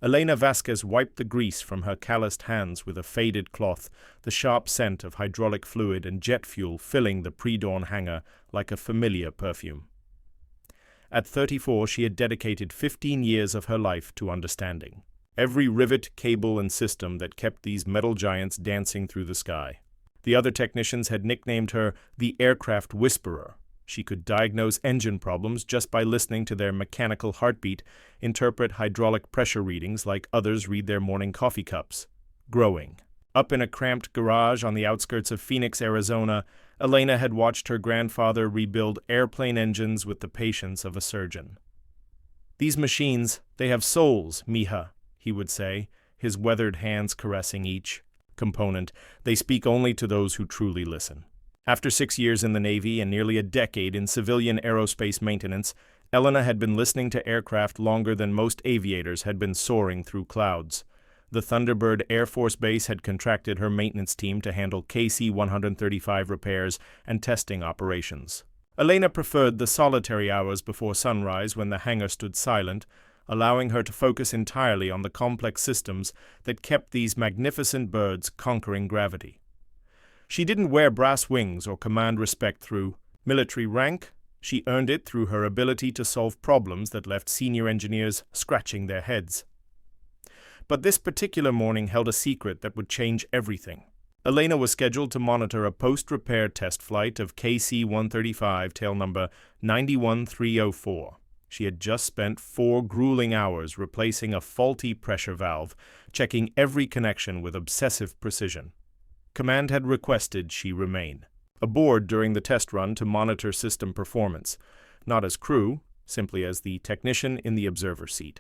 Elena Vasquez wiped the grease from her calloused hands with a faded cloth, the sharp scent of hydraulic fluid and jet fuel filling the pre-dawn hangar like a familiar perfume. At 34, she had dedicated 15 years of her life to understanding every rivet, cable, and system that kept these metal giants dancing through the sky. The other technicians had nicknamed her the Aircraft Whisperer. She could diagnose engine problems just by listening to their mechanical heartbeat, interpret hydraulic pressure readings like others read their morning coffee cups. Growing. Up in a cramped garage on the outskirts of Phoenix, Arizona, Elena had watched her grandfather rebuild airplane engines with the patience of a surgeon. "These machines, they have souls, mija," he would say, his weathered hands caressing each component. "They speak only to those who truly listen." After 6 years in the Navy and nearly a decade in civilian aerospace maintenance, Elena had been listening to aircraft longer than most aviators had been soaring through clouds. The Thunderbird Air Force Base had contracted her maintenance team to handle KC-135 repairs and testing operations. Elena preferred the solitary hours before sunrise when the hangar stood silent, allowing her to focus entirely on the complex systems that kept these magnificent birds conquering gravity. She didn't wear brass wings or command respect through military rank. She earned it through her ability to solve problems that left senior engineers scratching their heads. But this particular morning held a secret that would change everything. Elena was scheduled to monitor a post-repair test flight of KC-135 tail number 91304. She had just spent 4 grueling hours replacing a faulty pressure valve, checking every connection with obsessive precision. Command had requested she remain aboard during the test run to monitor system performance, not as crew, simply as the technician in the observer seat.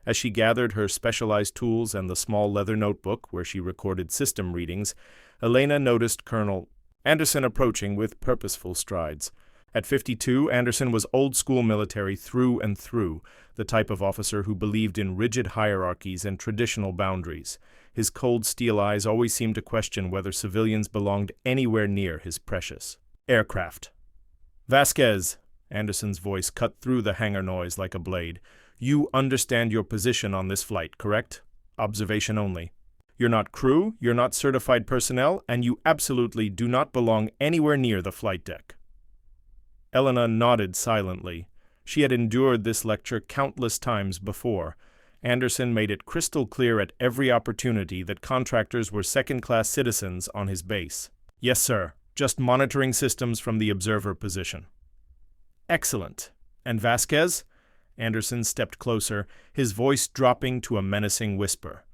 As she gathered her specialized tools and the small leather notebook where she recorded system readings, Elena noticed Colonel Anderson approaching with purposeful strides. At 52, Anderson was old-school military through and through, the type of officer who believed in rigid hierarchies and traditional boundaries. His cold steel eyes always seemed to question whether civilians belonged anywhere near his precious aircraft. "Vasquez," Anderson's voice cut through the hangar noise like a blade. "You understand your position on this flight, correct? Observation only. You're not crew, you're not certified personnel, and you absolutely do not belong anywhere near the flight deck." Elena nodded silently. She had endured this lecture countless times before. Anderson made it crystal clear at every opportunity that contractors were second-class citizens on his base. "Yes, sir. Just monitoring systems from the observer position." "Excellent. And Vasquez?" Anderson stepped closer, his voice dropping to a menacing whisper.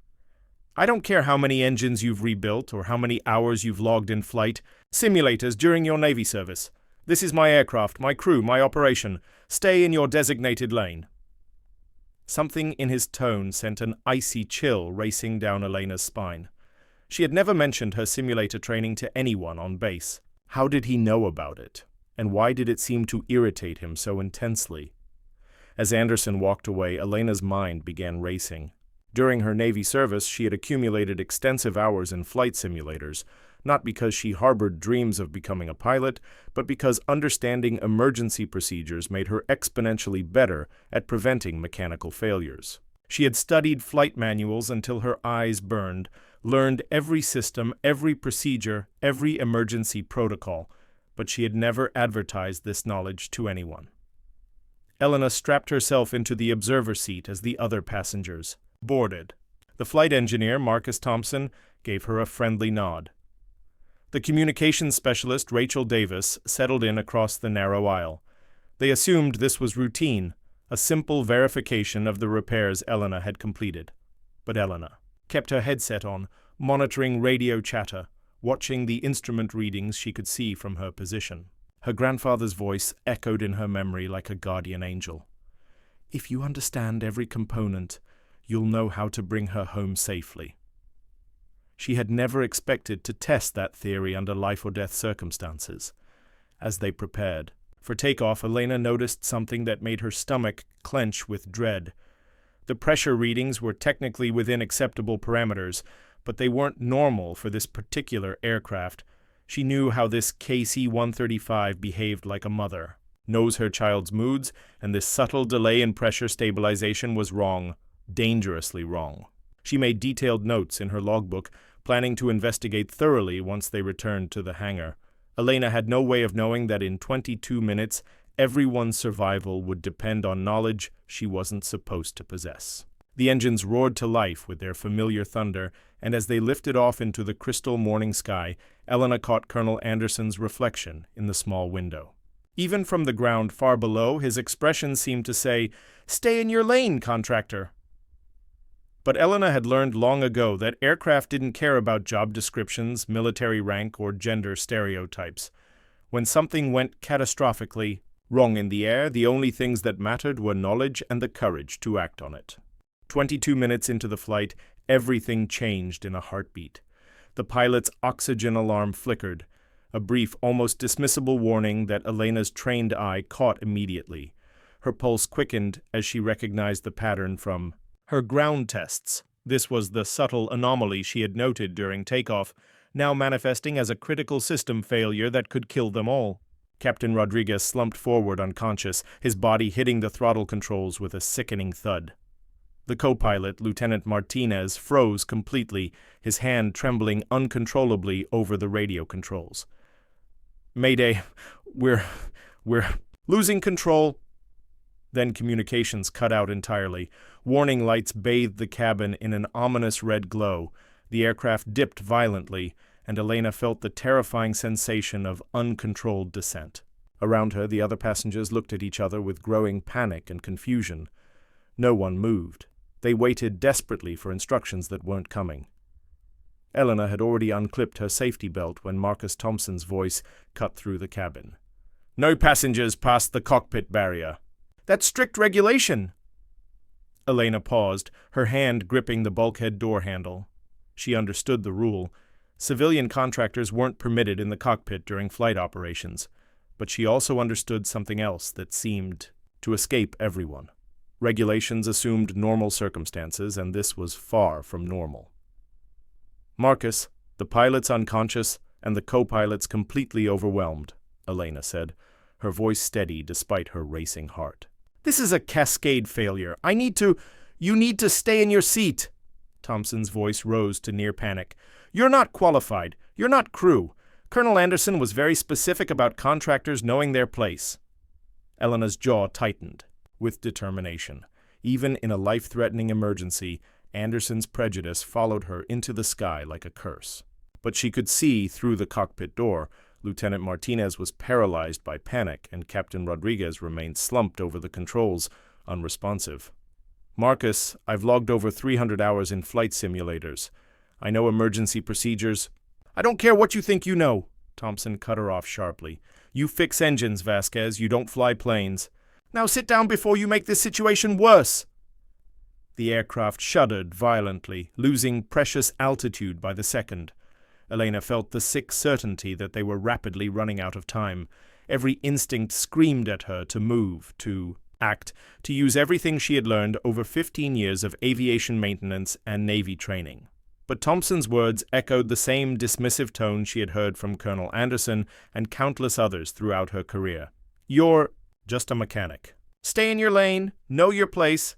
"I don't care how many engines you've rebuilt or how many hours you've logged in flight, simulators during your Navy service. This is my aircraft, my crew, my operation. Stay in your designated lane." Something in his tone sent an icy chill racing down Elena's spine. She had never mentioned her simulator training to anyone on base. How did he know about it? And why did it seem to irritate him so intensely? As Anderson walked away, Elena's mind began racing. During her Navy service, she had accumulated extensive hours in flight simulators, not because she harbored dreams of becoming a pilot, but because understanding emergency procedures made her exponentially better at preventing mechanical failures. She had studied flight manuals until her eyes burned, learned every system, every procedure, every emergency protocol, but she had never advertised this knowledge to anyone. Elena strapped herself into the observer seat as the other passengers boarded. The flight engineer, Marcus Thompson, gave her a friendly nod. The communications specialist, Rachel Davis, settled in across the narrow aisle. They assumed this was routine, a simple verification of the repairs Elena had completed. But Elena kept her headset on, monitoring radio chatter, watching the instrument readings she could see from her position. Her grandfather's voice echoed in her memory like a guardian angel. "If you understand every component, you'll know how to bring her home safely." She had never expected to test that theory under life-or-death circumstances. As they prepared for takeoff, Elena noticed something that made her stomach clench with dread. The pressure readings were technically within acceptable parameters, but they weren't normal for this particular aircraft. She knew how this KC-135 behaved like a mother, knows her child's moods, and this subtle delay in pressure stabilization was wrong. dangerously wrong. She made detailed notes in her logbook, planning to investigate thoroughly once they returned to the hangar. Elena had no way of knowing that in 22 minutes, everyone's survival would depend on knowledge she wasn't supposed to possess. The engines roared to life with their familiar thunder, and as they lifted off into the crystal morning sky, Elena caught Colonel Anderson's reflection in the small window. Even from the ground far below, his expression seemed to say, "Stay in your lane, contractor." But Elena had learned long ago that aircraft didn't care about job descriptions, military rank, or gender stereotypes. When something went catastrophically wrong in the air, the only things that mattered were knowledge and the courage to act on it. 22 minutes into the flight, everything changed in a heartbeat. The pilot's oxygen alarm flickered, a brief, almost dismissible warning that Elena's trained eye caught immediately. Her pulse quickened as she recognized the pattern from her ground tests. This was the subtle anomaly she had noted during takeoff, now manifesting as a critical system failure that could kill them all. Captain Rodriguez slumped forward unconscious, his body hitting the throttle controls with a sickening thud. The co-pilot, Lieutenant Martinez, froze completely, his hand trembling uncontrollably over the radio controls. "Mayday, we're losing control." Then communications cut out entirely. Warning lights bathed the cabin in an ominous red glow. The aircraft dipped violently, and Elena felt the terrifying sensation of uncontrolled descent. Around her, the other passengers looked at each other with growing panic and confusion. No one moved. They waited desperately for instructions that weren't coming. Elena had already unclipped her safety belt when Marcus Thompson's voice cut through the cabin. "No passengers past the cockpit barrier." "That's strict regulation." Elena paused, her hand gripping the bulkhead door handle. She understood the rule. Civilian contractors weren't permitted in the cockpit during flight operations, but she also understood something else that seemed to escape everyone. Regulations assumed normal circumstances, and this was far from normal. "Marcus, the pilot's unconscious, and the co-pilot's completely overwhelmed," Elena said, her voice steady despite her racing heart. "This is a cascade failure. You need to stay in your seat." Thompson's voice rose to near panic. "You're not qualified. You're not crew. Colonel Anderson was very specific about contractors knowing their place." Elena's jaw tightened with determination. Even in a life-threatening emergency, Anderson's prejudice followed her into the sky like a curse. But she could see through the cockpit door. Lieutenant Martinez was paralyzed by panic, and Captain Rodriguez remained slumped over the controls, unresponsive. "Marcus, I've logged over 300 hours in flight simulators. I know emergency procedures." "I don't care what you think you know," Thompson cut her off sharply. "You fix engines, Vasquez. You don't fly planes. Now sit down before you make this situation worse." The aircraft shuddered violently, losing precious altitude by the second. Elena felt the sick certainty that they were rapidly running out of time. Every instinct screamed at her to move, to act, to use everything she had learned over 15 years of aviation maintenance and Navy training. But Thompson's words echoed the same dismissive tone she had heard from Colonel Anderson and countless others throughout her career. "You're just a mechanic. Stay in your lane, know your place."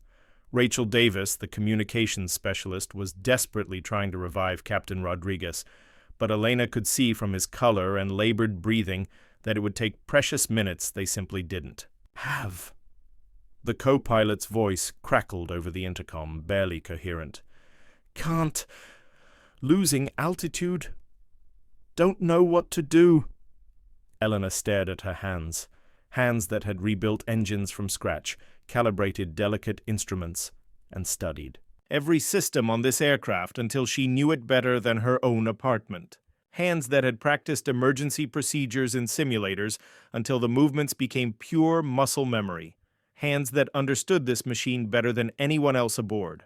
Rachel Davis, the communications specialist, was desperately trying to revive Captain Rodriguez, but Elena could see from his color and labored breathing that it would take precious minutes they simply didn't have. The co-pilot's voice crackled over the intercom, barely coherent. "Can't. Losing altitude. Don't know what to do." Elena stared at her hands that had rebuilt engines from scratch, calibrated delicate instruments, and studied every system on this aircraft until she knew it better than her own apartment. Hands that had practiced emergency procedures in simulators until the movements became pure muscle memory. Hands that understood this machine better than anyone else aboard.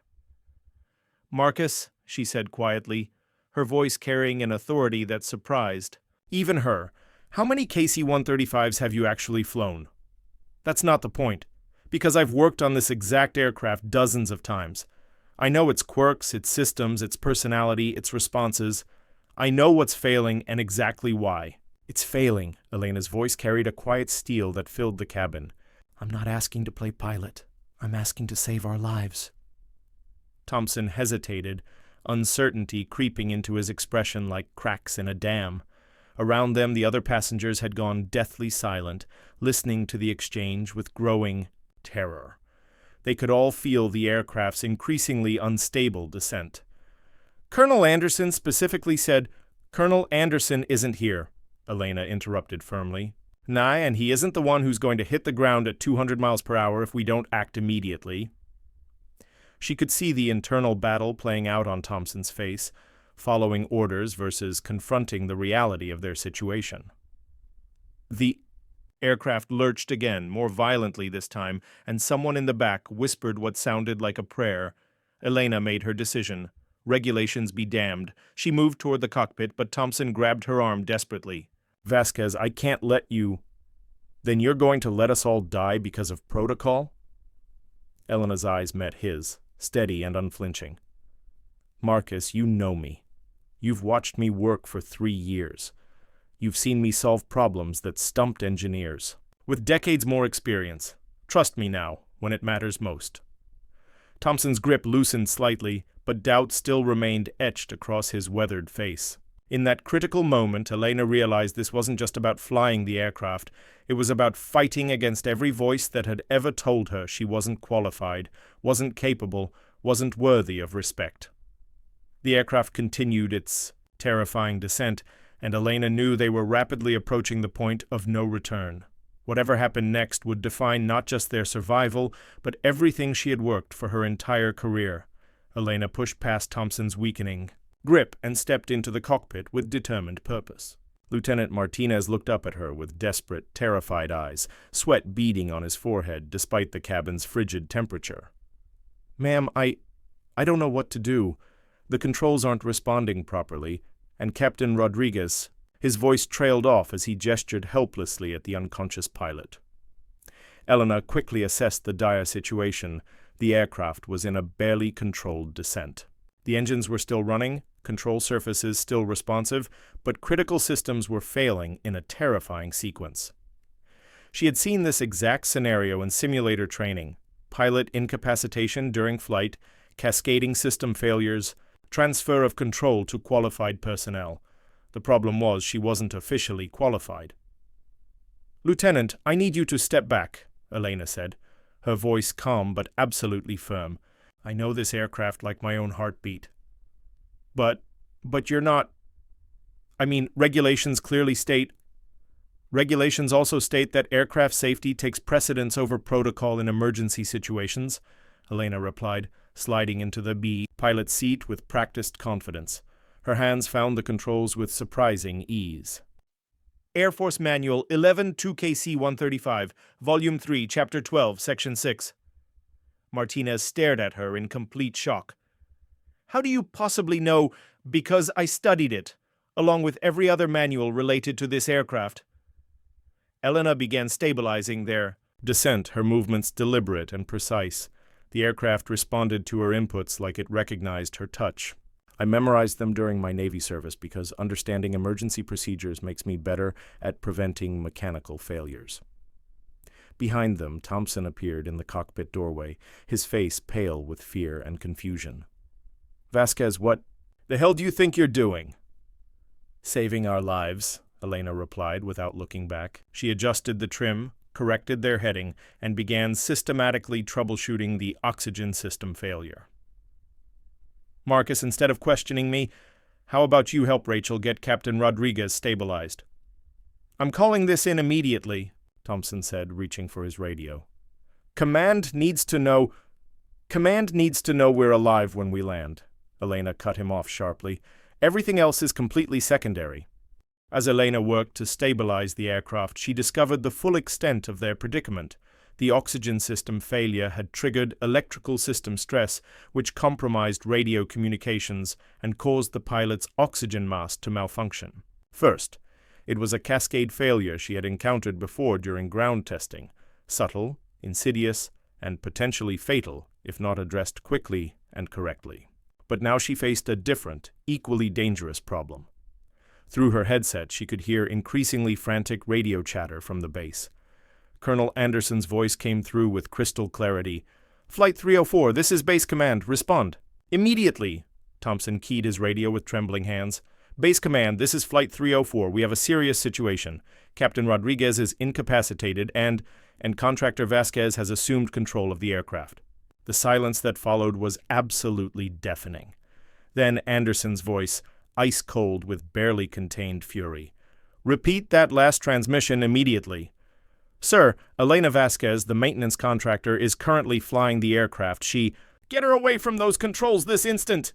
"Marcus," she said quietly, her voice carrying an authority that surprised even her, "how many KC-135s have you actually flown?" "That's not the point, because I've worked on this exact aircraft dozens of times. I know its quirks, its systems, its personality, its responses. I know what's failing and exactly why." "It's failing." Elena's voice carried a quiet steel that filled the cabin. "I'm not asking to play pilot. I'm asking to save our lives." Thompson hesitated, uncertainty creeping into his expression like cracks in a dam. Around them, the other passengers had gone deathly silent, listening to the exchange with growing terror. They could all feel the aircraft's increasingly unstable descent. "Colonel Anderson specifically said, 'Colonel Anderson isn't here,'" Elena interrupted firmly. "Nah, and he isn't the one who's going to hit the ground at 200 miles per hour if we don't act immediately." She could see the internal battle playing out on Thompson's face, following orders versus confronting the reality of their situation. The aircraft lurched again, more violently this time, and someone in the back whispered what sounded like a prayer. Elena made her decision. Regulations be damned. She moved toward the cockpit, but Thompson grabbed her arm desperately. "Vasquez, I can't let you—" "Then you're going to let us all die because of protocol?" Elena's eyes met his, steady and unflinching. "Marcus, you know me. You've watched me work for 3 years. You've seen me solve problems that stumped engineers. With decades more experience. Trust me now, when it matters most." Thompson's grip loosened slightly, but doubt still remained etched across his weathered face. In that critical moment, Elena realized this wasn't just about flying the aircraft. It was about fighting against every voice that had ever told her she wasn't qualified, wasn't capable, wasn't worthy of respect. The aircraft continued its terrifying descent, and Elena knew they were rapidly approaching the point of no return. Whatever happened next would define not just their survival, but everything she had worked for her entire career. Elena pushed past Thompson's weakening grip and stepped into the cockpit with determined purpose. Lieutenant Martinez looked up at her with desperate, terrified eyes, sweat beading on his forehead despite the cabin's frigid temperature. "Ma'am, I don't know what to do. The controls aren't responding properly, and Captain Rodriguez—" His voice trailed off as he gestured helplessly at the unconscious pilot. Elena quickly assessed the dire situation. The aircraft was in a barely controlled descent. The engines were still running, control surfaces still responsive, but critical systems were failing in a terrifying sequence. She had seen this exact scenario in simulator training: pilot incapacitation during flight, cascading system failures, transfer of control to qualified personnel. The problem was she wasn't officially qualified. "Lieutenant, I need you to step back," Elena said, her voice calm but absolutely firm. "I know this aircraft like my own heartbeat. But you're not— I mean, regulations also state that aircraft safety takes precedence over protocol in emergency situations," Elena replied, sliding into the pilot's seat with practiced confidence. Her hands found the controls with surprising ease. "Air Force Manual 11-2KC-135, Volume 3, Chapter 12, Section 6. Martinez stared at her in complete shock. "How do you possibly know?" "Because I studied it, along with every other manual related to this aircraft." Elena began stabilizing their descent, her movements deliberate and precise. The aircraft responded to her inputs like it recognized her touch. "I memorized them during my Navy service because understanding emergency procedures makes me better at preventing mechanical failures." Behind them, Thompson appeared in the cockpit doorway, his face pale with fear and confusion. "Vasquez, what the hell do you think you're doing?" "Saving our lives," Elena replied without looking back. She adjusted the trim, corrected their heading, and began systematically troubleshooting the oxygen system failure. "Marcus, instead of questioning me, how about you help Rachel get Captain Rodriguez stabilized?" "I'm calling this in immediately," Thompson said, reaching for his radio. Command needs to know we're alive when we land," Elena cut him off sharply. "Everything else is completely secondary." As Elena worked to stabilize the aircraft, she discovered the full extent of their predicament. The oxygen system failure had triggered electrical system stress, which compromised radio communications and caused the pilot's oxygen mask to malfunction. First, it was a cascade failure she had encountered before during ground testing, subtle, insidious, and potentially fatal if not addressed quickly and correctly. But now she faced a different, equally dangerous problem. Through her headset, she could hear increasingly frantic radio chatter from the base. Colonel Anderson's voice came through with crystal clarity. "Flight 304, this is Base Command. Respond." Immediately! Thompson keyed his radio with trembling hands. Base Command, this is Flight 304. We have a serious situation. Captain Rodriguez is incapacitated and Contractor Vasquez has assumed control of the aircraft. The silence that followed was absolutely deafening. Then Anderson's voice, ice cold with barely contained fury. Repeat that last transmission immediately. Sir, Elena Vasquez, the maintenance contractor, is currently flying the aircraft. Get her away from those controls this instant!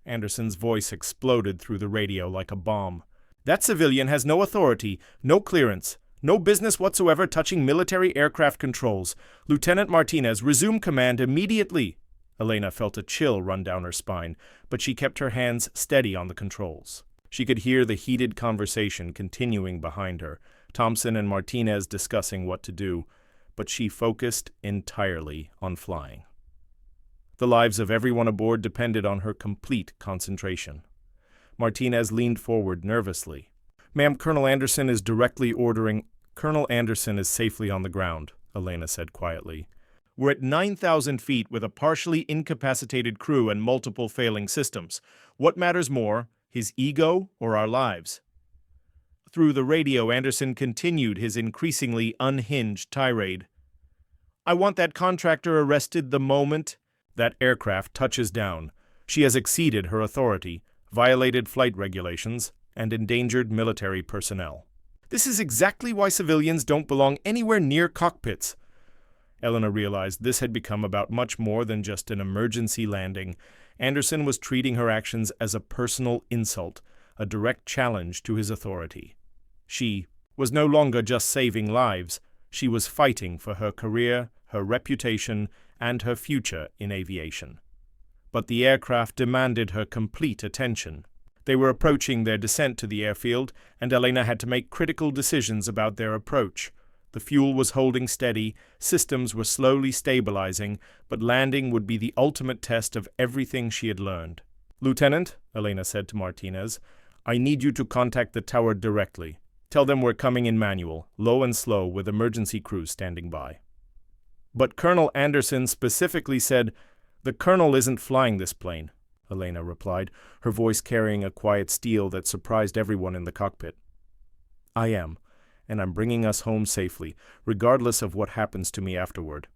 Anderson's voice exploded through the radio like a bomb. That civilian has no authority, no clearance, no business whatsoever touching military aircraft controls. Lieutenant Martinez, resume command immediately. Elena felt a chill run down her spine, but she kept her hands steady on the controls. She could hear the heated conversation continuing behind her, Thompson and Martinez discussing what to do, but she focused entirely on flying. The lives of everyone aboard depended on her complete concentration. Martinez leaned forward nervously. Ma'am, Colonel Anderson is directly ordering— Colonel Anderson is safely on the ground, Elena said quietly. We're at 9,000 feet with a partially incapacitated crew and multiple failing systems. What matters more, his ego or our lives? Through the radio, Anderson continued his increasingly unhinged tirade. I want that contractor arrested the moment that aircraft touches down. She has exceeded her authority, violated flight regulations, and endangered military personnel. This is exactly why civilians don't belong anywhere near cockpits. Elena realized this had become about much more than just an emergency landing. Anderson was treating her actions as a personal insult, a direct challenge to his authority. She was no longer just saving lives. She was fighting for her career, her reputation, and her future in aviation. But the aircraft demanded her complete attention. They were approaching their descent to the airfield, and Elena had to make critical decisions about their approach. The fuel was holding steady, systems were slowly stabilizing, but landing would be the ultimate test of everything she had learned. Lieutenant, Elena said to Martinez, I need you to contact the tower directly. Tell them we're coming in manual, low and slow, with emergency crews standing by. But Colonel Anderson specifically said, The Colonel isn't flying this plane, Elena replied, her voice carrying a quiet steel that surprised everyone in the cockpit. I am, and I'm bringing us home safely, regardless of what happens to me afterward.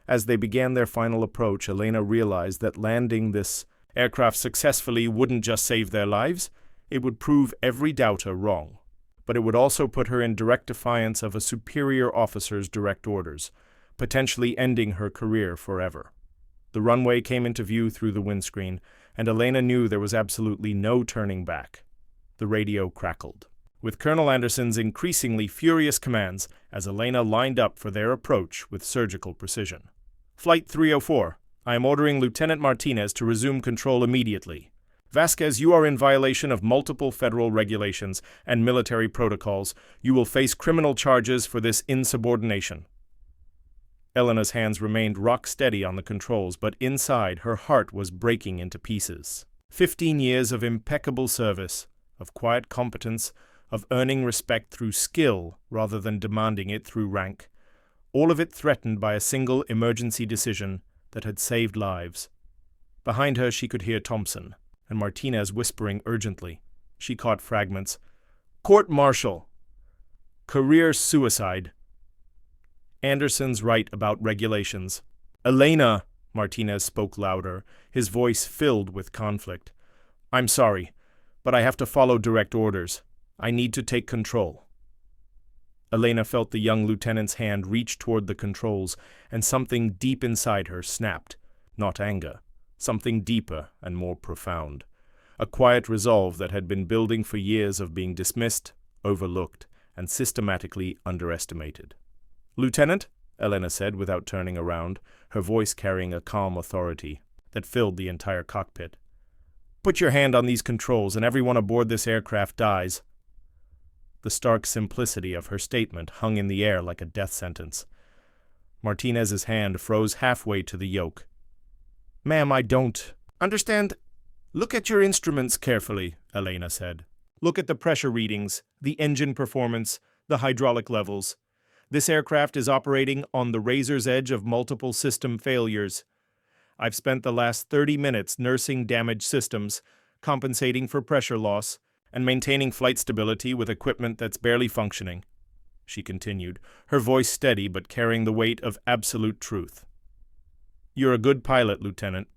As they began their final approach, Elena realized that landing this aircraft successfully wouldn't just save their lives, it would prove every doubter wrong. But it would also put her in direct defiance of a superior officer's direct orders, potentially ending her career forever. The runway came into view through the windscreen, and Elena knew there was absolutely no turning back. The radio crackled, with Colonel Anderson's increasingly furious commands as Elena lined up for their approach with surgical precision. Flight 304, I am ordering Lieutenant Martinez to resume control immediately. Vasquez, you are in violation of multiple federal regulations and military protocols. You will face criminal charges for this insubordination. Elena's hands remained rock steady on the controls, but inside her heart was breaking into pieces. 15 years of impeccable service, of quiet competence, of earning respect through skill rather than demanding it through rank, all of it threatened by a single emergency decision that had saved lives. Behind her she could hear Thompson and Martinez whispering urgently. She caught fragments. Court-martial. Career suicide. Anderson's right about regulations. Elena, Martinez spoke louder, his voice filled with conflict. I'm sorry, but I have to follow direct orders. I need to take control. Elena felt the young lieutenant's hand reach toward the controls, and something deep inside her snapped. Not anger. Something deeper and more profound. A quiet resolve that had been building for years of being dismissed, overlooked, and systematically underestimated. Lieutenant, Elena said without turning around, her voice carrying a calm authority that filled the entire cockpit. Put your hand on these controls and everyone aboard this aircraft dies. The stark simplicity of her statement hung in the air like a death sentence. Martinez's hand froze halfway to the yoke. Ma'am, I don't understand. Look at your instruments carefully, Elena said. Look at the pressure readings, the engine performance, the hydraulic levels. This aircraft is operating on the razor's edge of multiple system failures. I've spent the last 30 minutes nursing damaged systems, compensating for pressure loss, and maintaining flight stability with equipment that's barely functioning," she continued, her voice steady but carrying the weight of absolute truth. "You're a good pilot, Lieutenant,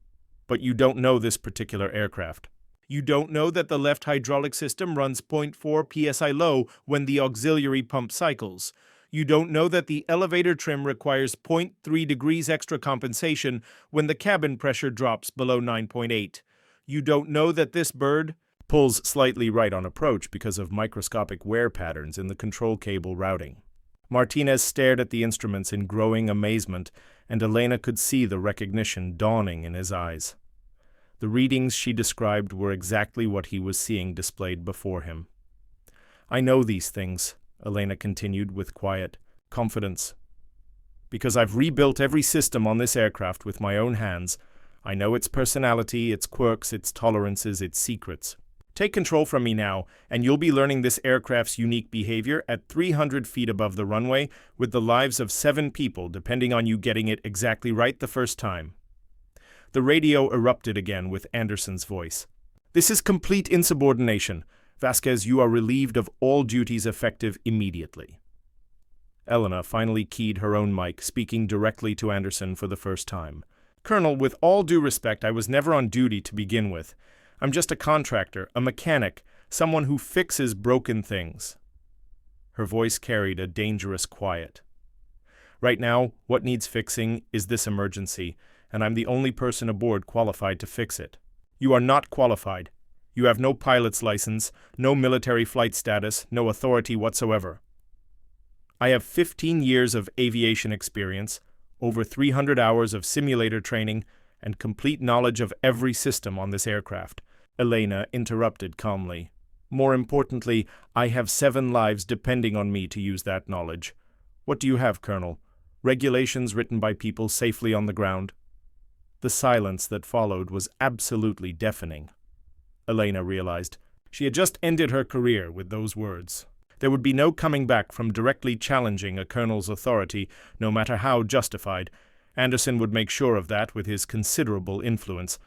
but you don't know this particular aircraft. You don't know that the left hydraulic system runs 0.4 psi low when the auxiliary pump cycles. You don't know that the elevator trim requires 0.3 degrees extra compensation when the cabin pressure drops below 9.8. You don't know that this bird pulls slightly right on approach because of microscopic wear patterns in the control cable routing." Martinez stared at the instruments in growing amazement, and Elena could see the recognition dawning in his eyes. The readings she described were exactly what he was seeing displayed before him. "I know these things," Elena continued with quiet confidence. "Because I've rebuilt every system on this aircraft with my own hands. I know its personality, its quirks, its tolerances, its secrets. Take control from me now, and you'll be learning this aircraft's unique behavior at 300 feet above the runway with the lives of 7 people, depending on you getting it exactly right the first time." The radio erupted again with Anderson's voice. "This is complete insubordination. Vasquez, you are relieved of all duties effective immediately." Elena finally keyed her own mic, speaking directly to Anderson for the first time. "Colonel, with all due respect, I was never on duty to begin with. I'm just a contractor, a mechanic, someone who fixes broken things." Her voice carried a dangerous quiet. "Right now, what needs fixing is this emergency, and I'm the only person aboard qualified to fix it. You are not qualified. You have no pilot's license, no military flight status, no authority whatsoever. I have 15 years of aviation experience, over 300 hours of simulator training, and complete knowledge of every system on this aircraft," Elena interrupted calmly. "More importantly, I have 7 lives depending on me to use that knowledge. What do you have, Colonel? Regulations written by people safely on the ground?" The silence that followed was absolutely deafening. Elena realized. She had just ended her career with those words. There would be no coming back from directly challenging a colonel's authority, no matter how justified. Anderson would make sure of that with his considerable influence.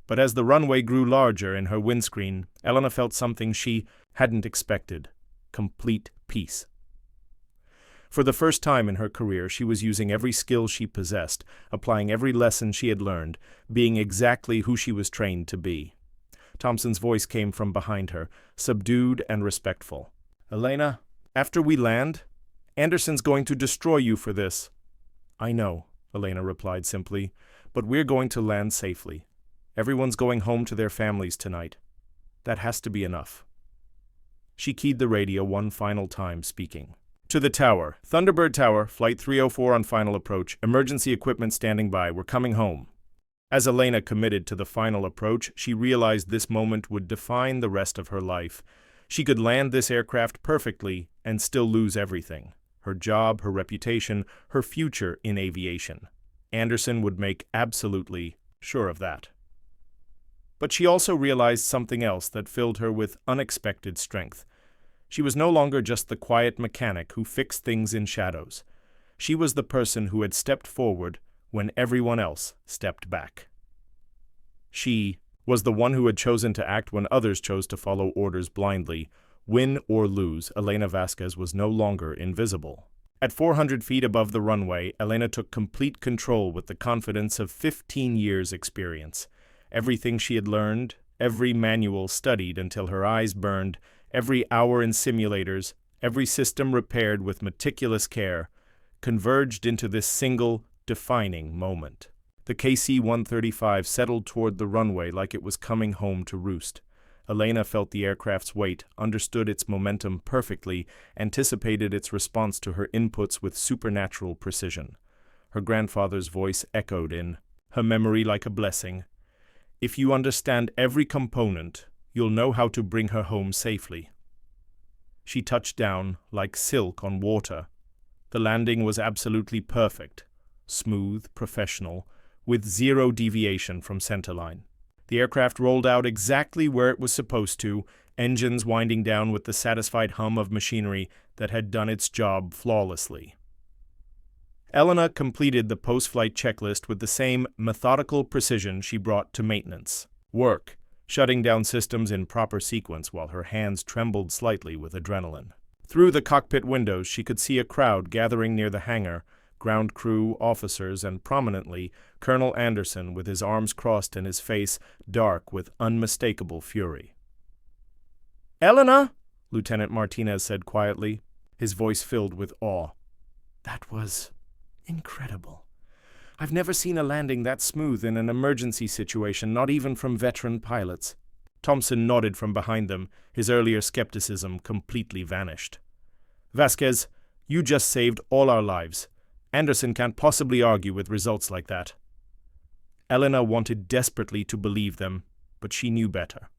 But as the runway grew larger in her windscreen, Elena felt something she hadn't expected: complete peace. For the first time in her career, she was using every skill she possessed, applying every lesson she had learned, being exactly who she was trained to be. Thompson's voice came from behind her, subdued and respectful. "Elena, after we land, Anderson's going to destroy you for this." "I know," Elena replied simply, "but we're going to land safely. Everyone's going home to their families tonight. That has to be enough." She keyed the radio one final time, speaking. "To the tower. Thunderbird Tower, Flight 304 on final approach. Emergency equipment standing by. We're coming home." As Elena committed to the final approach, she realized this moment would define the rest of her life. She could land this aircraft perfectly and still lose everything: her job, her reputation, her future in aviation. Anderson would make absolutely sure of that. But she also realized something else that filled her with unexpected strength. She was no longer just the quiet mechanic who fixed things in shadows. She was the person who had stepped forward when everyone else stepped back. She was the one who had chosen to act when others chose to follow orders blindly. Win or lose, Elena Vasquez was no longer invisible. At 400 feet above the runway, Elena took complete control with the confidence of 15 years' experience. Everything she had learned, every manual studied until her eyes burned, every hour in simulators, every system repaired with meticulous care, converged into this single, defining moment. The KC-135 settled toward the runway like it was coming home to roost. Elena felt the aircraft's weight, understood its momentum perfectly, anticipated its response to her inputs with supernatural precision. Her grandfather's voice echoed in her memory like a blessing. "If you understand every component, you'll know how to bring her home safely." She touched down like silk on water. The landing was absolutely perfect, smooth, professional, with 0 deviation from centerline. The aircraft rolled out exactly where it was supposed to, engines winding down with the satisfied hum of machinery that had done its job flawlessly. Elena completed the post-flight checklist with the same methodical precision she brought to maintenance. Work, shutting down systems in proper sequence while her hands trembled slightly with adrenaline. Through the cockpit windows, she could see a crowd gathering near the hangar, ground crew, officers, and prominently, Colonel Anderson with his arms crossed and his face dark with unmistakable fury. "Elena," Lieutenant Martinez said quietly, his voice filled with awe. "That was incredible. I've never seen a landing that smooth in an emergency situation, not even from veteran pilots." Thompson nodded from behind them, his earlier skepticism completely vanished. "Vasquez, you just saved all our lives. Anderson can't possibly argue with results like that." Elena wanted desperately to believe them, but she knew better.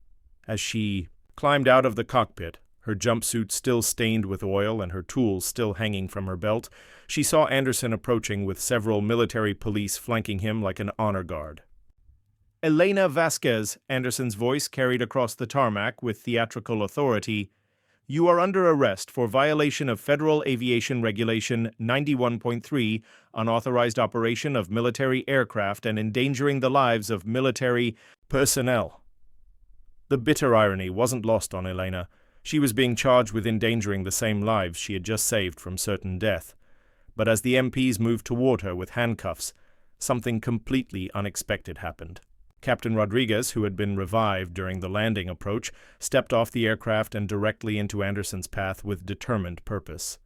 As she climbed out of the cockpit, her jumpsuit still stained with oil and her tools still hanging from her belt, she saw Anderson approaching with several military police flanking him like an honor guard. "Elena Vasquez," Anderson's voice carried across the tarmac with theatrical authority, "you are under arrest for violation of Federal Aviation Regulation 91.3, unauthorized operation of military aircraft and endangering the lives of military personnel." The bitter irony wasn't lost on Elena. She was being charged with endangering the same lives she had just saved from certain death. But as the MPs moved toward her with handcuffs, something completely unexpected happened. Captain Rodriguez, who had been revived during the landing approach, stepped off the aircraft and directly into Anderson's path with determined purpose.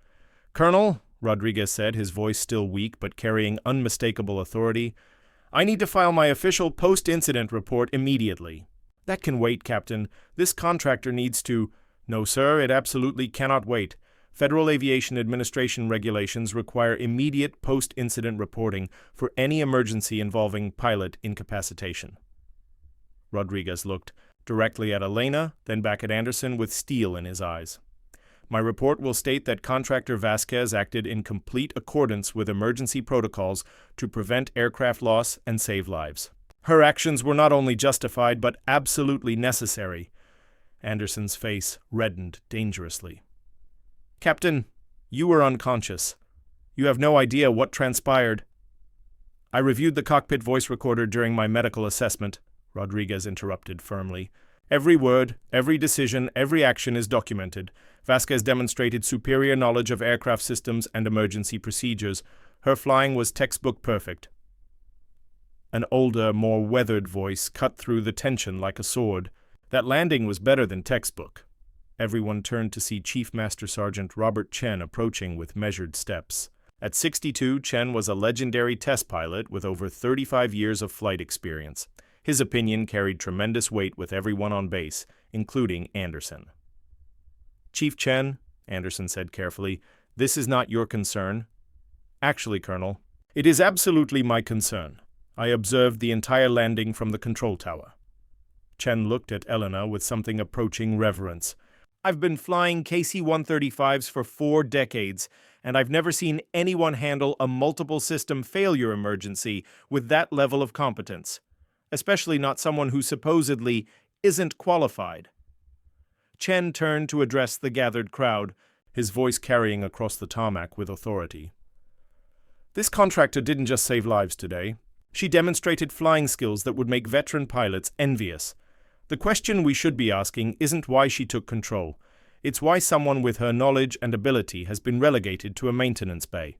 "Colonel," Rodriguez said, his voice still weak but carrying unmistakable authority, "I need to file my official post-incident report immediately." "That can wait, Captain. This contractor needs to—" "No, sir, it absolutely cannot wait. Federal Aviation Administration regulations require immediate post-incident reporting for any emergency involving pilot incapacitation." Rodriguez looked directly at Elena, then back at Anderson with steel in his eyes. "My report will state that contractor Vasquez acted in complete accordance with emergency protocols to prevent aircraft loss and save lives. Her actions were not only justified but absolutely necessary." Anderson's face reddened dangerously. "Captain, you were unconscious. You have no idea what transpired." "I reviewed the cockpit voice recorder during my medical assessment," Rodriguez interrupted firmly. "Every word, every decision, every action is documented. Vasquez demonstrated superior knowledge of aircraft systems and emergency procedures. Her flying was textbook perfect." An older, more weathered voice cut through the tension like a sword. "That landing was better than textbook." Everyone turned to see Chief Master Sergeant Robert Chen approaching with measured steps. At 62, Chen was a legendary test pilot with over 35 years of flight experience. His opinion carried tremendous weight with everyone on base, including Anderson. "Chief Chen," Anderson said carefully, "this is not your concern." "Actually, Colonel, it is absolutely my concern. I observed the entire landing from the control tower." Chen looked at Elena with something approaching reverence. "I've been flying KC-135s for 4 decades, and I've never seen anyone handle a multiple system failure emergency with that level of competence, especially not someone who supposedly isn't qualified." Chen turned to address the gathered crowd, his voice carrying across the tarmac with authority. "This contractor didn't just save lives today. She demonstrated flying skills that would make veteran pilots envious. The question we should be asking isn't why she took control. It's why someone with her knowledge and ability has been relegated to a maintenance bay."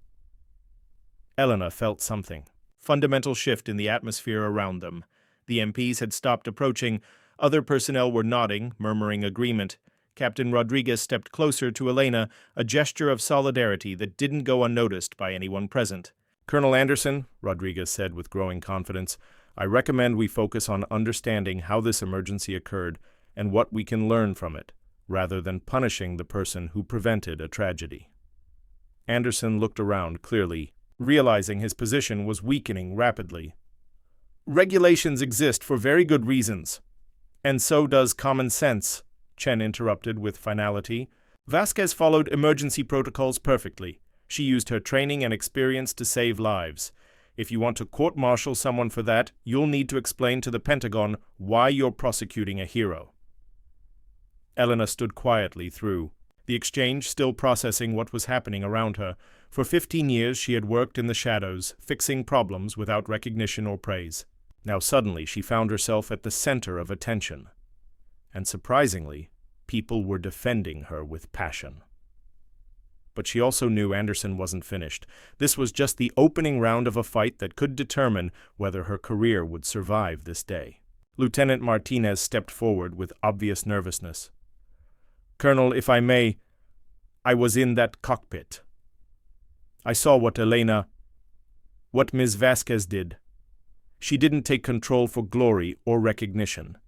Elena felt something. Fundamental shift in the atmosphere around them. The MPs had stopped approaching. Other personnel were nodding, murmuring agreement. Captain Rodriguez stepped closer to Elena, a gesture of solidarity that didn't go unnoticed by anyone present. "Colonel Anderson," Rodriguez said with growing confidence, "I recommend we focus on understanding how this emergency occurred and what we can learn from it, rather than punishing the person who prevented a tragedy." Anderson looked around clearly, realizing his position was weakening rapidly. "Regulations exist for very good reasons. And so does common sense," Chen interrupted with finality. "Vasquez followed emergency protocols perfectly. She used her training and experience to save lives. If you want to court-martial someone for that, you'll need to explain to the Pentagon why you're prosecuting a hero." Elena stood quietly through, the exchange still processing what was happening around her. For 15 years she had worked in the shadows, fixing problems without recognition or praise. Now suddenly she found herself at the center of attention. And surprisingly, people were defending her with passion. But she also knew Anderson wasn't finished. This was just the opening round of a fight that could determine whether her career would survive this day. Lieutenant Martinez stepped forward with obvious nervousness. "Colonel, if I may, I was in that cockpit. I saw what Ms. Vasquez did. She didn't take control for glory or recognition.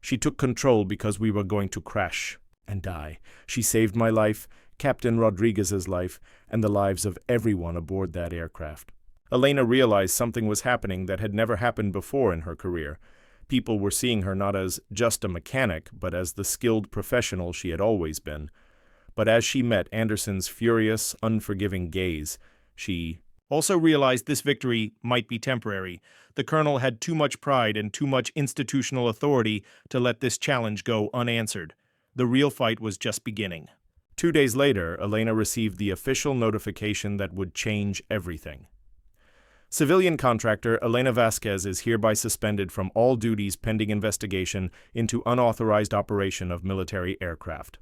She took control because we were going to crash and die. She saved my life, Captain Rodriguez's life, and the lives of everyone aboard that aircraft." Elena realized something was happening that had never happened before in her career. People were seeing her not as just a mechanic, but as the skilled professional she had always been. But as she met Anderson's furious, unforgiving gaze, she also realized this victory might be temporary. The colonel had too much pride and too much institutional authority to let this challenge go unanswered. The real fight was just beginning. 2 days later, Elena received the official notification that would change everything. Civilian contractor Elena Vasquez is hereby suspended from all duties pending investigation into unauthorized operation of military aircraft.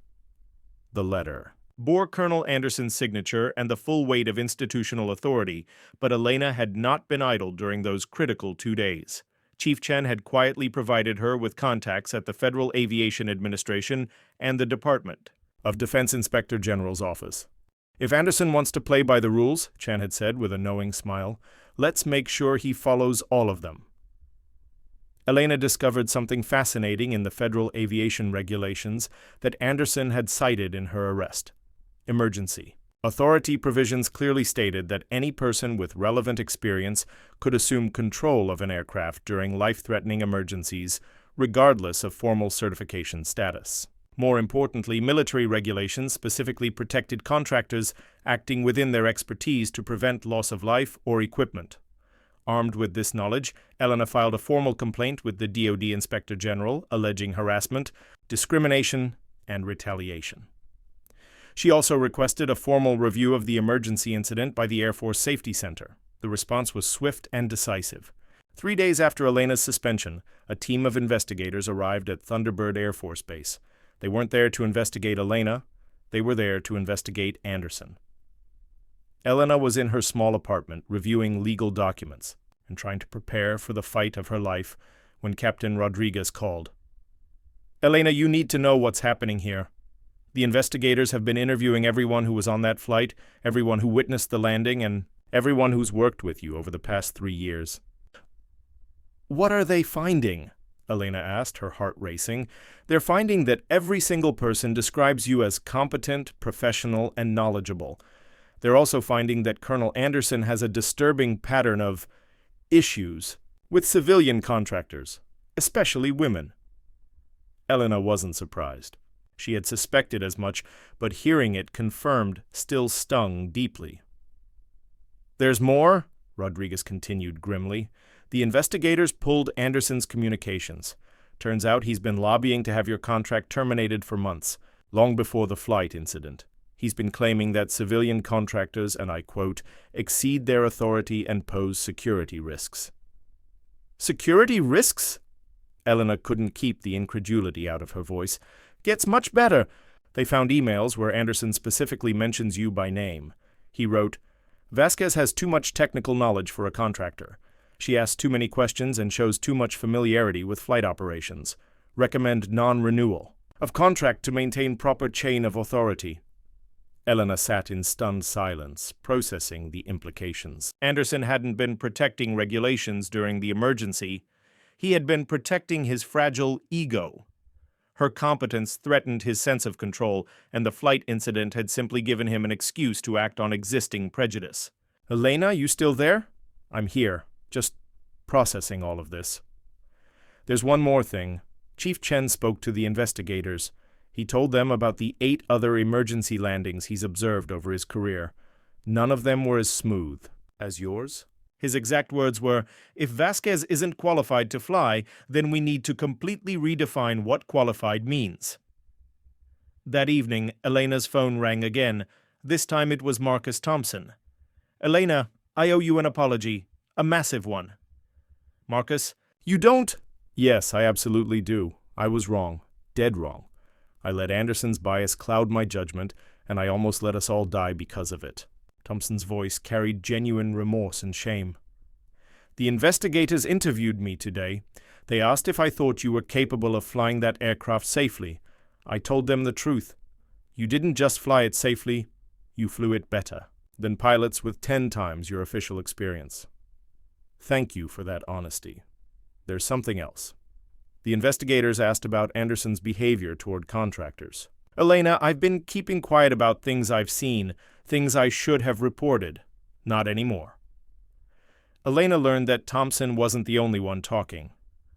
The letter bore Colonel Anderson's signature and the full weight of institutional authority, but Elena had not been idle during those critical 2 days. Chief Chen had quietly provided her with contacts at the Federal Aviation Administration and the Department of Defense Inspector General's office. "If Anderson wants to play by the rules," Chen had said with a knowing smile, "let's make sure he follows all of them." Elena discovered something fascinating in the Federal Aviation regulations that Anderson had cited in her arrest. Emergency. Authority provisions clearly stated that any person with relevant experience could assume control of an aircraft during life-threatening emergencies, regardless of formal certification status. More importantly, military regulations specifically protected contractors acting within their expertise to prevent loss of life or equipment. Armed with this knowledge, Elena filed a formal complaint with the DoD Inspector General alleging harassment, discrimination, and retaliation. She also requested a formal review of the emergency incident by the Air Force Safety Center. The response was swift and decisive. 3 days after Elena's suspension, a team of investigators arrived at Thunderbird Air Force Base. They weren't there to investigate Elena, they were there to investigate Anderson. Elena was in her small apartment, reviewing legal documents and trying to prepare for the fight of her life when Captain Rodriguez called. "Elena, you need to know what's happening here. The investigators have been interviewing everyone who was on that flight, everyone who witnessed the landing, and everyone who's worked with you over the past 3 years." "What are they finding?" Elena asked, her heart racing. "They're finding that every single person describes you as competent, professional, and knowledgeable. They're also finding that Colonel Anderson has a disturbing pattern of issues with civilian contractors, especially women." Elena wasn't surprised. She had suspected as much, but hearing it confirmed still stung deeply. "There's more," Rodriguez continued grimly. "The investigators pulled Anderson's communications. Turns out he's been lobbying to have your contract terminated for months, long before the flight incident. He's been claiming that civilian contractors, and I quote, exceed their authority and pose security risks." "Security risks?" Elena couldn't keep the incredulity out of her voice. "Gets much better." They found emails where Anderson specifically mentions you by name. He wrote, "Vasquez has too much technical knowledge for a contractor. She asks too many questions and shows too much familiarity with flight operations. Recommend non-renewal of contract to maintain proper chain of authority." Elena sat in stunned silence, processing the implications. Anderson hadn't been protecting regulations during the emergency. He had been protecting his fragile ego. Her competence threatened his sense of control, and the flight incident had simply given him an excuse to act on existing prejudice. "Elena, you still there?" "I'm here. Just processing all of this." "There's one more thing." Chief Chen spoke to the investigators. He told them about the 8 other emergency landings he's observed over his career. None of them were as smooth as yours. His exact words were, "If Vasquez isn't qualified to fly, then we need to completely redefine what qualified means." That evening, Elena's phone rang again, This time it was Marcus Thompson. "Elena, I owe you an apology. A massive one." "Marcus, you don't—" "Yes, I absolutely do. I was wrong. Dead wrong. I let Anderson's bias cloud my judgment, and I almost let us all die because of it." Thompson's voice carried genuine remorse and shame. "The investigators interviewed me today. They asked if I thought you were capable of flying that aircraft safely. I told them the truth. You didn't just fly it safely, you flew it better than pilots with 10 times your official experience. Thank you for that honesty. There's something else." The investigators asked about Anderson's behavior toward contractors. "Elena, I've been keeping quiet about things I've seen, things I should have reported. Not anymore." Elena learned that Thompson wasn't the only one talking.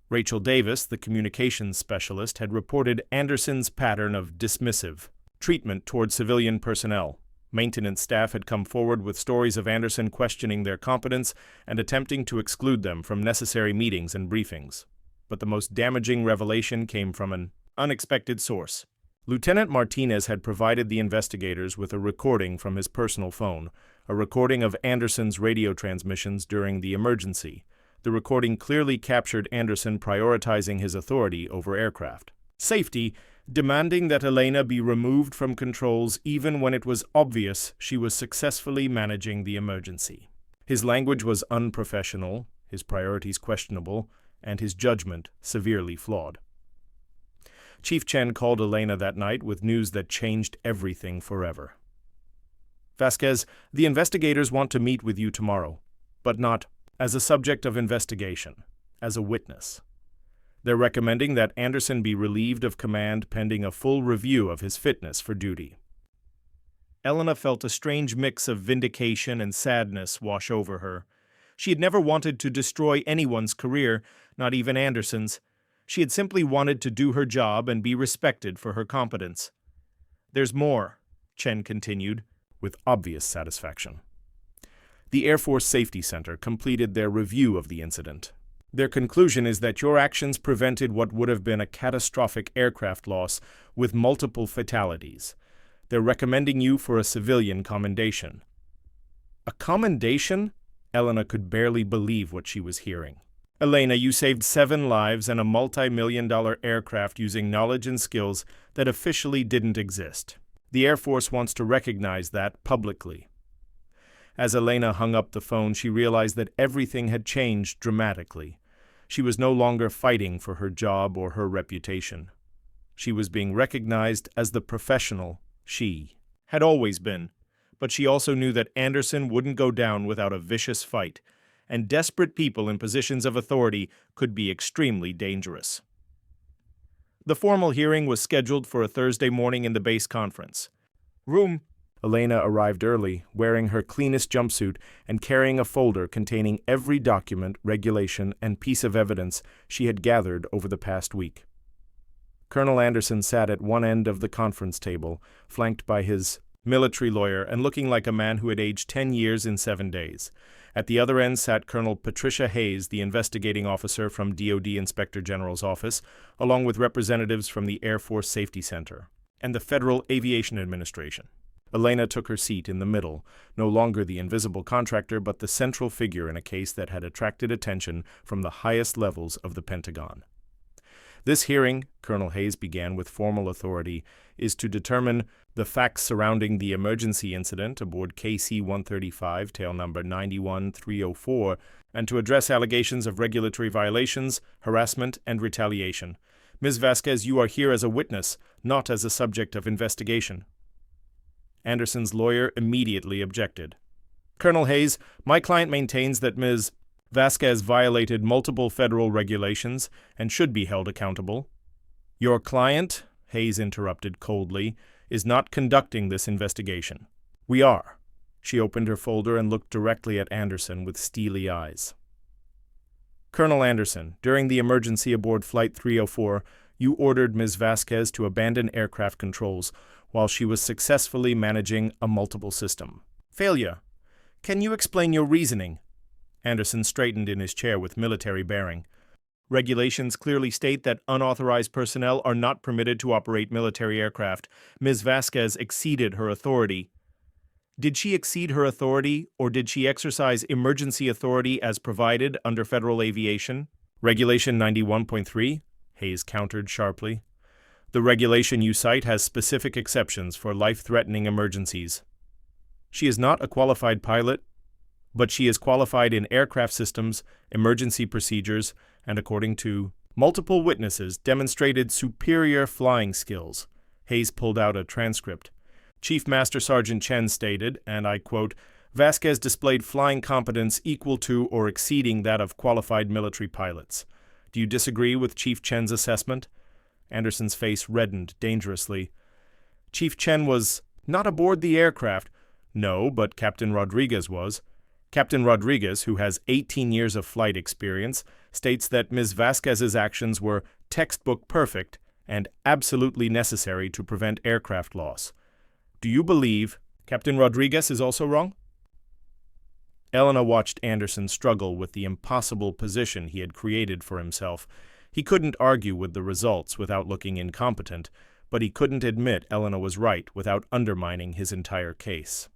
Rachel Davis, the communications specialist, had reported Anderson's pattern of dismissive treatment toward civilian personnel. Maintenance staff had come forward with stories of Anderson questioning their competence and attempting to exclude them from necessary meetings and briefings. But the most damaging revelation came from an unexpected source. Lieutenant Martinez had provided the investigators with a recording from his personal phone, a recording of Anderson's radio transmissions during the emergency. The recording clearly captured Anderson prioritizing his authority over aircraft safety, demanding that Elena be removed from controls even when it was obvious she was successfully managing the emergency. His language was unprofessional, his priorities questionable, and his judgment severely flawed. Chief Chen called Elena that night with news that changed everything forever. "Vasquez, the investigators want to meet with you tomorrow, but not as a subject of investigation, as a witness. They're recommending that Anderson be relieved of command pending a full review of his fitness for duty." Elena felt a strange mix of vindication and sadness wash over her. She had never wanted to destroy anyone's career, not even Anderson's. She had simply wanted to do her job and be respected for her competence. "There's more," Chen continued, with obvious satisfaction. The Air Force Safety Center completed their review of the incident. Their conclusion is that your actions prevented what would have been a catastrophic aircraft loss with multiple fatalities. They're recommending you for a civilian commendation. A commendation? Elena could barely believe what she was hearing. "Elena, you saved 7 lives and a multi-million-dollar aircraft using knowledge and skills that officially didn't exist. The Air Force wants to recognize that publicly." As Elena hung up the phone, she realized that everything had changed dramatically. She was no longer fighting for her job or her reputation. She was being recognized as the professional she had always been, but she also knew that Anderson wouldn't go down without a vicious fight, and desperate people in positions of authority could be extremely dangerous. The formal hearing was scheduled for a Thursday morning in the base conference room. Elena arrived early, wearing her cleanest jumpsuit and carrying a folder containing every document, regulation, and piece of evidence she had gathered over the past week. Colonel Anderson sat at one end of the conference table, flanked by his military lawyer and looking like a man who had aged 10 years in 7 days. At the other end sat Colonel Patricia Hayes, the investigating officer from DoD Inspector General's office, along with representatives from the Air Force Safety Center and the Federal Aviation Administration. Elena took her seat in the middle, no longer the invisible contractor, but the central figure in a case that had attracted attention from the highest levels of the Pentagon. "This hearing," Colonel Hayes began with formal authority, "is to determine the facts surrounding the emergency incident aboard KC-135, tail number 91304, and to address allegations of regulatory violations, harassment, and retaliation. Ms. Vasquez, you are here as a witness, not as a subject of investigation." Anderson's lawyer immediately objected. "Colonel Hayes, my client maintains that Ms. Vasquez violated multiple federal regulations and should be held accountable." "Your client," Hayes interrupted coldly, "is not conducting this investigation." "We are." She opened her folder and looked directly at Anderson with steely eyes. "Colonel Anderson, during the emergency aboard Flight 304, you ordered Ms. Vasquez to abandon aircraft controls while she was successfully managing a multiple system failure. Can you explain your reasoning?" Anderson straightened in his chair with military bearing. "Regulations clearly state that unauthorized personnel are not permitted to operate military aircraft. Ms. Vasquez exceeded her authority." Did she exceed her authority, or did she exercise emergency authority as provided under federal aviation? Regulation 91.3? Hayes countered sharply. The regulation you cite has specific exceptions for life-threatening emergencies. She is not a qualified pilot, but she is qualified in aircraft systems, emergency procedures, and according to multiple witnesses, demonstrated superior flying skills. Hayes pulled out a transcript. Chief Master Sergeant Chen stated, and I quote, "Vasquez displayed flying competence equal to or exceeding that of qualified military pilots. Do you disagree with Chief Chen's assessment?" Anderson's face reddened dangerously. "Chief Chen was not aboard the aircraft." "No, but Captain Rodriguez was." Captain Rodriguez, who has 18 years of flight experience, states that Ms. Vasquez's actions were textbook perfect and absolutely necessary to prevent aircraft loss. Do you believe Captain Rodriguez is also wrong? Elena watched Anderson struggle with the impossible position he had created for himself. He couldn't argue with the results without looking incompetent, but he couldn't admit Elena was right without undermining his entire case.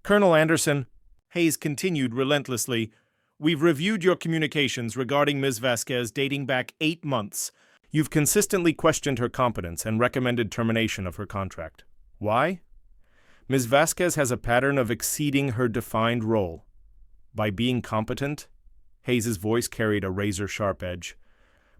"Colonel Anderson," Hayes continued relentlessly, "we've reviewed your communications regarding Ms. Vasquez dating back 8 months. You've consistently questioned her competence and recommended termination of her contract. Why? Ms. Vasquez has a pattern of exceeding her defined role. By being competent," Hayes's voice carried a razor-sharp edge.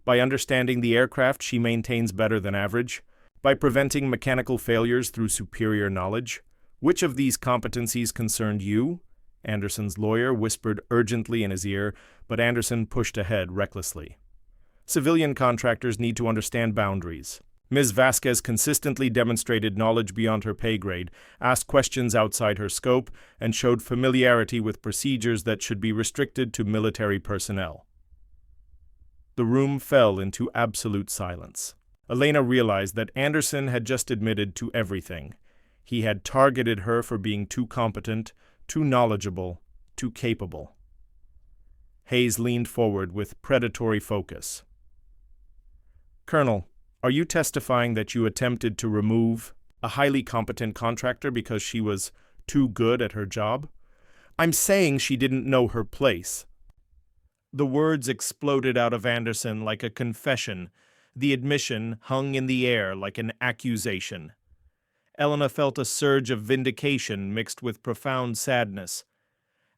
"By understanding the aircraft she maintains better than average. By preventing mechanical failures through superior knowledge. Which of these competencies concerned you?" Anderson's lawyer whispered urgently in his ear, but Anderson pushed ahead recklessly. "Civilian contractors need to understand boundaries. Ms. Vasquez consistently demonstrated knowledge beyond her pay grade, asked questions outside her scope, and showed familiarity with procedures that should be restricted to military personnel." The room fell into absolute silence. Elena realized that Anderson had just admitted to everything. He had targeted her for being too competent, too knowledgeable, too capable. Hayes leaned forward with predatory focus. "Colonel, are you testifying that you attempted to remove a highly competent contractor because she was too good at her job?" "I'm saying she didn't know her place." The words exploded out of Anderson like a confession. The admission hung in the air like an accusation. Elena felt a surge of vindication mixed with profound sadness.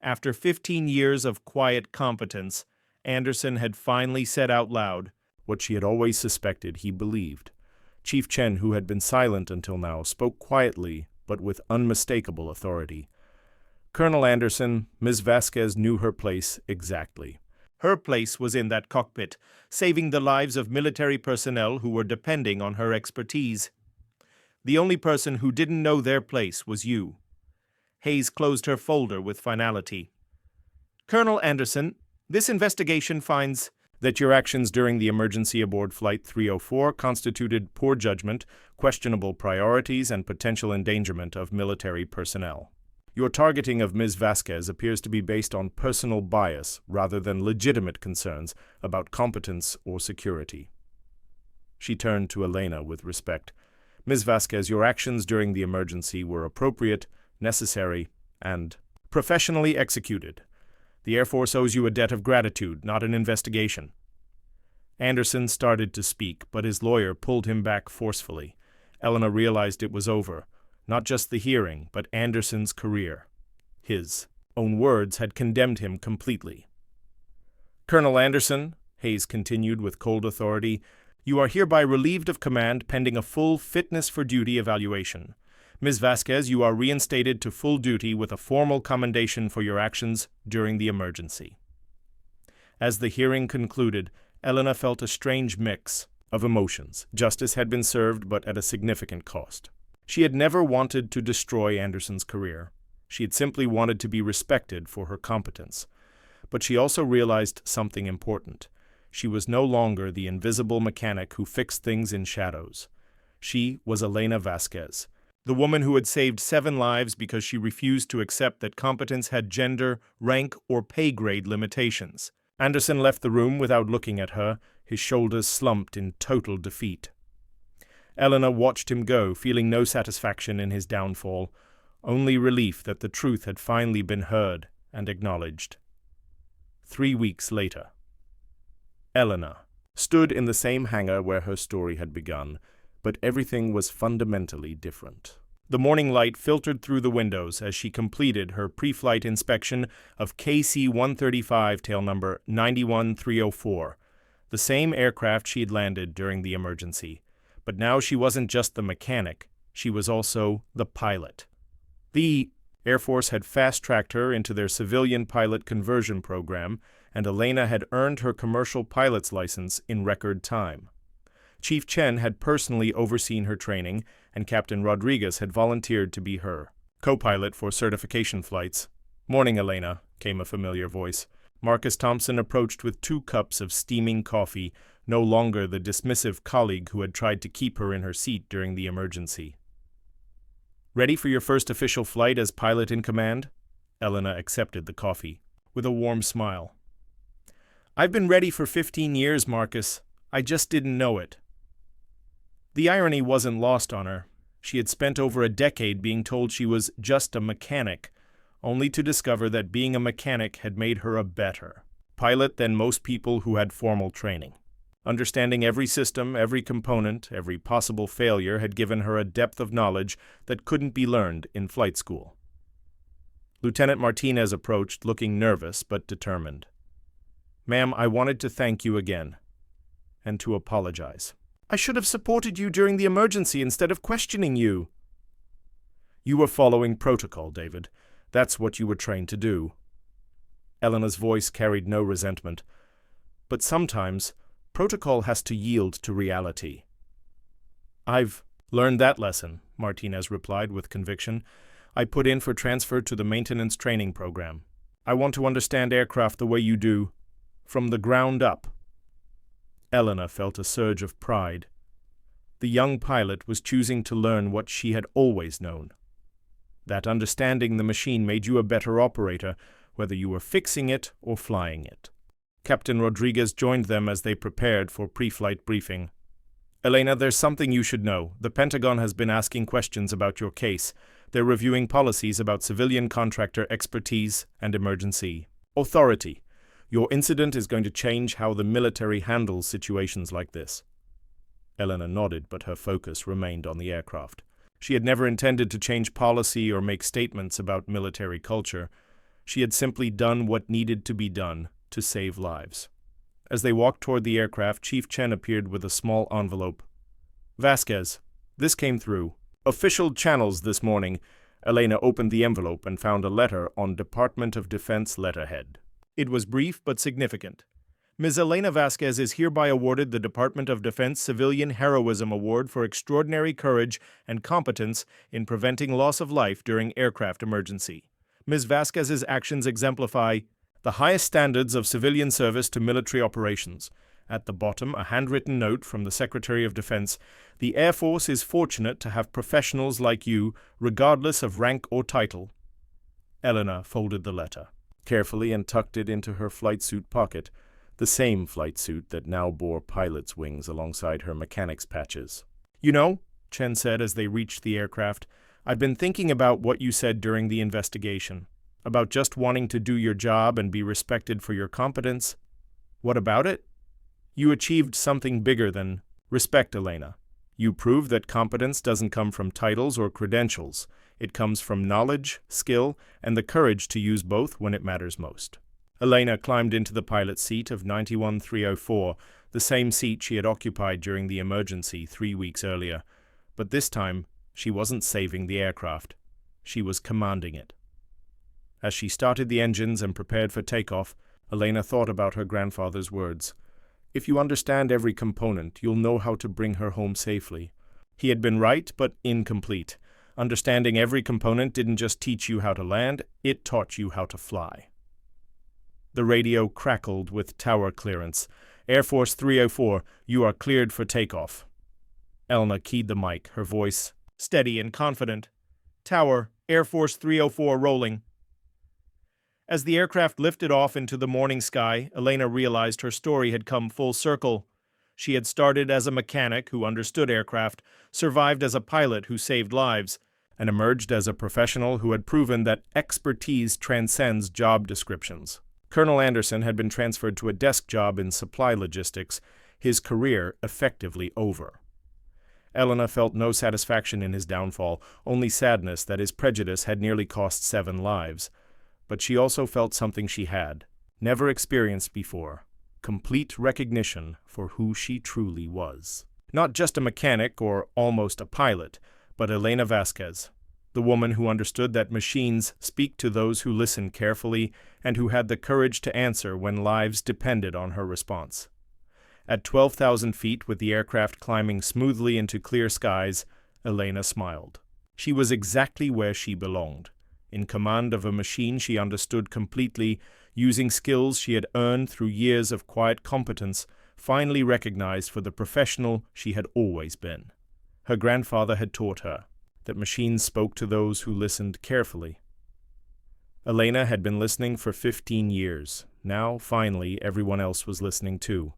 After 15 years of quiet competence, Anderson had finally said out loud what she had always suspected he believed. Chief Chen, who had been silent until now, spoke quietly but with unmistakable authority. "Colonel Anderson, Ms. Vasquez knew her place exactly. Her place was in that cockpit, saving the lives of military personnel who were depending on her expertise. The only person who didn't know their place was you." Hayes closed her folder with finality. "Colonel Anderson, this investigation finds that your actions during the emergency aboard Flight 304 constituted poor judgment, questionable priorities, and potential endangerment of military personnel. Your targeting of Ms. Vasquez appears to be based on personal bias rather than legitimate concerns about competence or security." She turned to Elena with respect. "Ms. Vasquez, your actions during the emergency were appropriate, necessary, and professionally executed. The Air Force owes you a debt of gratitude, not an investigation." Anderson started to speak, but his lawyer pulled him back forcefully. Elena realized it was over. Not just the hearing, but Anderson's career. His own words had condemned him completely. "Colonel Anderson," Hayes continued with cold authority, "you are hereby relieved of command pending a full fitness for duty evaluation. Ms. Vasquez, you are reinstated to full duty with a formal commendation for your actions during the emergency." As the hearing concluded, Elena felt a strange mix of emotions. Justice had been served, but at a significant cost. She had never wanted to destroy Anderson's career. She had simply wanted to be respected for her competence. But she also realized something important. She was no longer the invisible mechanic who fixed things in shadows. She was Elena Vasquez, the woman who had saved 7 lives because she refused to accept that competence had gender, rank, or pay grade limitations. Anderson left the room without looking at her, his shoulders slumped in total defeat. Elena watched him go, feeling no satisfaction in his downfall. only relief that the truth had finally been heard and acknowledged. 3 weeks later. Elena stood in the same hangar where her story had begun, but everything was fundamentally different. The morning light filtered through the windows as she completed her pre-flight inspection of KC-135 tail number 91304, the same aircraft she had landed during the emergency. But now she wasn't just the mechanic, she was also the pilot. The Air Force had fast-tracked her into their civilian pilot conversion program, and Elena had earned her commercial pilot's license in record time. Chief Chen had personally overseen her training, and Captain Rodriguez had volunteered to be her co-pilot for certification flights. "Morning, Elena," came a familiar voice. Marcus Thompson approached with 2 cups of steaming coffee, no longer the dismissive colleague who had tried to keep her in her seat during the emergency. "Ready for your first official flight as pilot in command?" Elena accepted the coffee with a warm smile. "I've been ready for 15 years, Marcus. I just didn't know it." The irony wasn't lost on her. She had spent over a decade being told she was just a mechanic, only to discover that being a mechanic had made her a better pilot than most people who had formal training. Understanding every system, every component, every possible failure had given her a depth of knowledge that couldn't be learned in flight school. Lieutenant Martinez approached, looking nervous but determined. "Ma'am, I wanted to thank you again, and to apologize. I should have supported you during the emergency instead of questioning you." "You were following protocol, David. That's what you were trained to do." Elena's voice carried no resentment. "But sometimes, protocol has to yield to reality." "I've learned that lesson," Martinez replied with conviction. "I put in for transfer to the maintenance training program. I want to understand aircraft the way you do, from the ground up." Elena felt a surge of pride. The young pilot was choosing to learn what she had always known. That understanding the machine made you a better operator, whether you were fixing it or flying it. Captain Rodriguez joined them as they prepared for pre-flight briefing. "Elena, there's something you should know. The Pentagon has been asking questions about your case. They're reviewing policies about civilian contractor expertise and emergency authority. Your incident is going to change how the military handles situations like this." Elena nodded, but her focus remained on the aircraft. She had never intended to change policy or make statements about military culture. She had simply done what needed to be done to save lives. As they walked toward the aircraft, Chief Chen appeared with a small envelope. "Vasquez, this came through official channels this morning." Elena opened the envelope and found a letter on Department of Defense letterhead. It was brief but significant. "Ms. Elena Vasquez is hereby awarded the Department of Defense Civilian Heroism Award for extraordinary courage and competence in preventing loss of life during aircraft emergency. Ms. Vasquez's actions exemplify the highest standards of civilian service to military operations." At the bottom, a handwritten note from the Secretary of Defense. "The Air Force is fortunate to have professionals like you, regardless of rank or title." Elena folded the letter carefully and tucked it into her flight suit pocket, the same flight suit that now bore pilot's wings alongside her mechanic's patches. "You know," Chen said as they reached the aircraft, "I've been thinking about what you said during the investigation, about just wanting to do your job and be respected for your competence. What about it? You achieved something bigger than respect, Elena. You proved that competence doesn't come from titles or credentials. It comes from knowledge, skill, and the courage to use both when it matters most." Elena climbed into the pilot's seat of 91304, the same seat she had occupied during the emergency 3 weeks earlier. But this time, she wasn't saving the aircraft. She was commanding it. As she started the engines and prepared for takeoff, Elena thought about her grandfather's words. "If you understand every component, you'll know how to bring her home safely." He had been right, but incomplete. Understanding every component didn't just teach you how to land, it taught you how to fly. The radio crackled with tower clearance. "Air Force 304, you are cleared for takeoff." Elena keyed the mic, her voice steady and confident. "Tower, Air Force 304 rolling." As the aircraft lifted off into the morning sky, Elena realized her story had come full circle. She had started as a mechanic who understood aircraft, survived as a pilot who saved lives, and emerged as a professional who had proven that expertise transcends job descriptions. Colonel Anderson had been transferred to a desk job in supply logistics, his career effectively over. Elena felt no satisfaction in his downfall, only sadness that his prejudice had nearly cost 7 lives. But she also felt something she had never experienced before: complete recognition for who she truly was. Not just a mechanic or almost a pilot, but Elena Vasquez, the woman who understood that machines speak to those who listen carefully and who had the courage to answer when lives depended on her response. At 12,000 feet, with the aircraft climbing smoothly into clear skies, Elena smiled. She was exactly where she belonged, in command of a machine she understood completely, using skills she had earned through years of quiet competence, finally recognized for the professional she had always been. Her grandfather had taught her that machines spoke to those who listened carefully. Elena had been listening for 15 years. Now, finally, everyone else was listening too.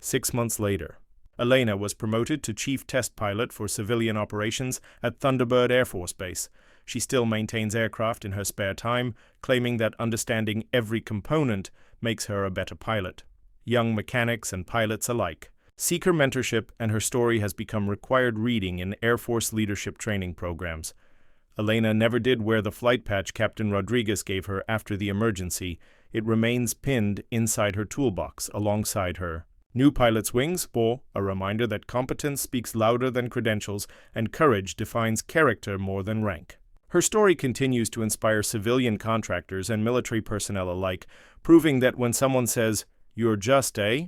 6 months later, Elena was promoted to chief test pilot for civilian operations at Thunderbird Air Force Base. She still maintains aircraft in her spare time, claiming that understanding every component makes her a better pilot. Young mechanics and pilots alike seek her mentorship, and her story has become required reading in Air Force leadership training programs. Elena never did wear the flight patch Captain Rodriguez gave her after the emergency. It remains pinned inside her toolbox alongside her new pilot's wings, or a reminder that competence speaks louder than credentials and courage defines character more than rank. Her story continues to inspire civilian contractors and military personnel alike, proving that when someone says, "You're just, eh?"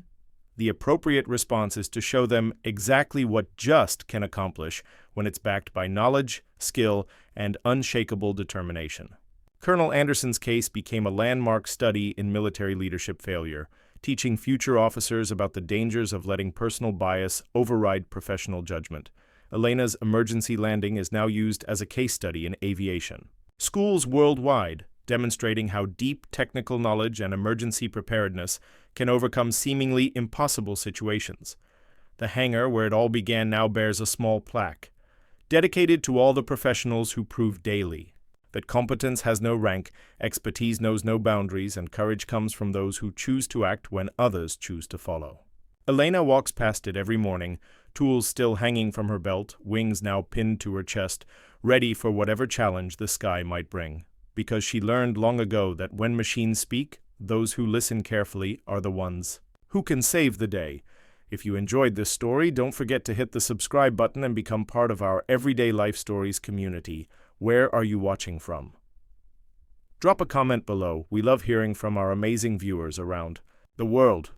the appropriate response is to show them exactly what just can accomplish when it's backed by knowledge, skill, and unshakable determination. Colonel Anderson's case became a landmark study in military leadership failure, teaching future officers about the dangers of letting personal bias override professional judgment. Elena's emergency landing is now used as a case study in aviation. Schools worldwide demonstrating how deep technical knowledge and emergency preparedness can overcome seemingly impossible situations. The hangar where it all began now bears a small plaque, dedicated to all the professionals who prove daily that competence has no rank, expertise knows no boundaries, and courage comes from those who choose to act when others choose to follow. Elena walks past it every morning, tools still hanging from her belt, wings now pinned to her chest, ready for whatever challenge the sky might bring. Because she learned long ago that when machines speak, those who listen carefully are the ones who can save the day. If you enjoyed this story, don't forget to hit the subscribe button and become part of our Everyday Life Stories community. Where are you watching from? Drop a comment below. We love hearing from our amazing viewers around the world.